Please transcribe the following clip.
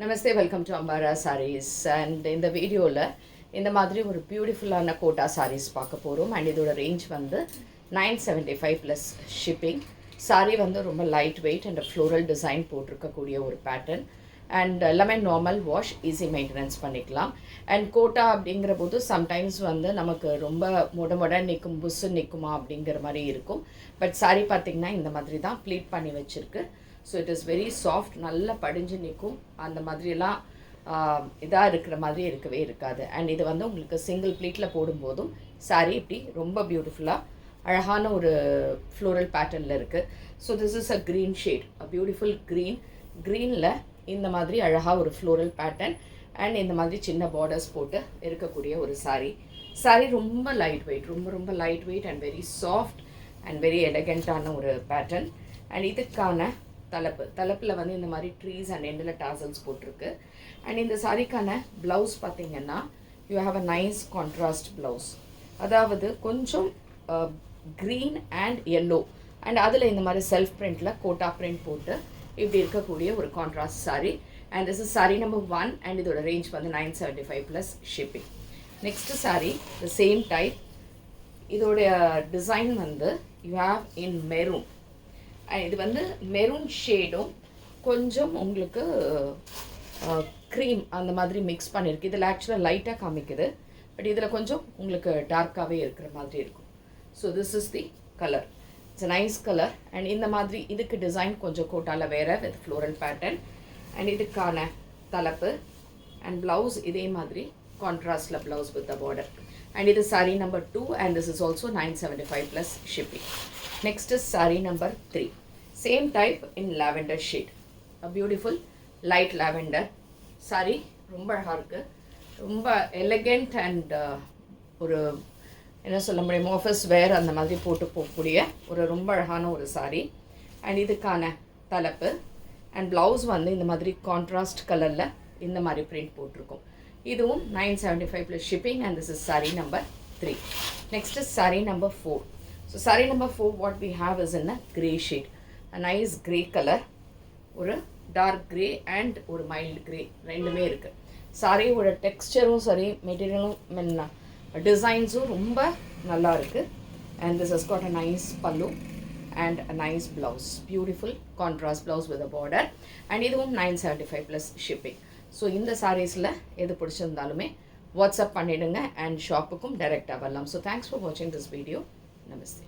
Namaste, welcome to Ambara Sarees. And in the video இந்த மாதிரி ஒரு பியூட்டிஃபுல்லான கோட்டா sarees பார்க்க போகிறோம். அண்ட் இதோட ரேஞ்ச் வந்து 975 ப்ளஸ் ஷிப்பிங். சாரீ வந்து ரொம்ப light weight and floral design போட்டிருக்கக்கூடிய ஒரு பேட்டர்ன். அண்ட் எல்லாமே நார்மல் வாஷ், ஈஸி மெயின்டெனன்ஸ் பண்ணிக்கலாம். அண்ட் கோட்டா அப்படிங்கிற போது சம்டைம்ஸ் வந்து நமக்கு ரொம்ப முட நிற்கும், புஸ்ஸு நிற்குமா அப்படிங்கிற மாதிரி இருக்கும். பட் சாரீ பார்த்திங்கன்னா இந்த மாதிரி தான் ப்ளீட் பண்ணி வச்சுருக்கு. So it is very soft, நல்லா படிஞ்சு நிற்கும். அந்த மாதிரியெல்லாம் இதாக இருக்கிற மாதிரி இருக்கவே இருக்காது. அண்ட் இது வந்து உங்களுக்கு சிங்கிள் ப்ளீட்டில் போடும்போதும் சாரீ இப்படி ரொம்ப பியூட்டிஃபுல்லாக அழகான ஒரு ஃப்ளோரல் பேட்டர்னில் இருக்குது. So this is a green shade, a beautiful க்ரீனில் இந்த மாதிரி அழகாக ஒரு ஃப்ளோரல் பேட்டர்ன் அண்ட் இந்த மாதிரி சின்ன பார்டர்ஸ் போட்டு இருக்கக்கூடிய ஒரு சாரீ ரொம்ப லைட் வெயிட், ரொம்ப light weight and very soft and very எலகண்ட்டான ஒரு பேட்டர்ன். அண்ட் இதுக்கான தலைப்பில் வந்து இந்த மாதிரி ட்ரீஸ் அண்ட் எண்டில் டாசல்ஸ் போட்டிருக்கு. அண்ட் இந்த சாரீக்கான ப்ளவுஸ் பார்த்திங்கன்னா you have a nice contrast blouse, அதாவது கொஞ்சம் க்ரீன் அண்ட் எல்லோ அண்ட் அதில் இந்த மாதிரி செல்ஃப் பிரிண்டில் கோட்டா பிரிண்ட் போட்டு இப்படி இருக்கக்கூடிய ஒரு contrast sari. And this is sari number 1 and இதோட ரேஞ்ச் வந்து 975 plus shipping. Next sari the same type. இதோடைய டிசைன் வந்து யூ ஹாவ் இன் மெரூன். இது வந்து மெரூன் ஷேடும் கொஞ்சம் உங்களுக்கு க்ரீம் அந்த மாதிரி மிக்ஸ் பண்ணியிருக்கு. இதில் ஆக்சுவலாக லைட்டாக காமிக்குது, பட் இதில் கொஞ்சம் உங்களுக்கு டார்க்காகவே இருக்கிற மாதிரி இருக்கும். So this is the colour. It's a nice colour. And இந்த மாதிரி இதுக்கு டிசைன் கொஞ்சம் கோட்டாவில் வேறு வித் ஃப்ளோரல் பேட்டர்ன். அண்ட் இதுக்கான தலைப்பு அண்ட் ப்ளவுஸ் இதே மாதிரி கான்ட்ராஸ்டில் blouse with the border. And இது sari number 2 and this is also 975 plus shipping. Next is sari number 3. Same type in lavender shade, a beautiful light lavender sari. ரொம்ப அழகாக இருக்குது, ரொம்ப எலகண்ட் அண்ட் ஒரு என்ன சொல்ல முடியும், ஆஃபீஸ் வேர் அந்த மாதிரி போட்டு போகக்கூடிய ஒரு ரொம்ப அழகான ஒரு சாரீ. அண்ட் இதுக்கான தலைப்பு அண்ட் ப்ளவுஸ் வந்து இந்த மாதிரி கான்ட்ராஸ்ட் கலரில் இந்த மாதிரி பிரிண்ட் போட்டிருக்கும். இதுவும் 975 plus shipping. And this is sari number 3. Next is sari number 4. So sari number 4 what we have is in a grey shade, a nice grey colour, ஒரு டார்க் கிரே அண்ட் ஒரு மைல்டு கிரே ரெண்டுமே இருக்குது. சாரியோட டெக்ஸ்டரும் சரி, மெட்டீரியலும் டிசைன்ஸும் ரொம்ப நல்லா இருக்குது. And this has got a nice pallu and a nice blouse, beautiful contrast blouse with a border. And இதுவும் 975 ப்ளஸ் ஷிப்பிங். ஸோ இந்த சாரீஸில் எது பிடிச்சிருந்தாலுமே வாட்ஸ்அப் பண்ணிவிடுங்க அண்ட் ஷாப்புக்கும் டைரெக்டாக வரலாம். ஸோ தேங்க்ஸ் ஃபார் வாட்சிங் திஸ் வீடியோ. நமஸ்தே.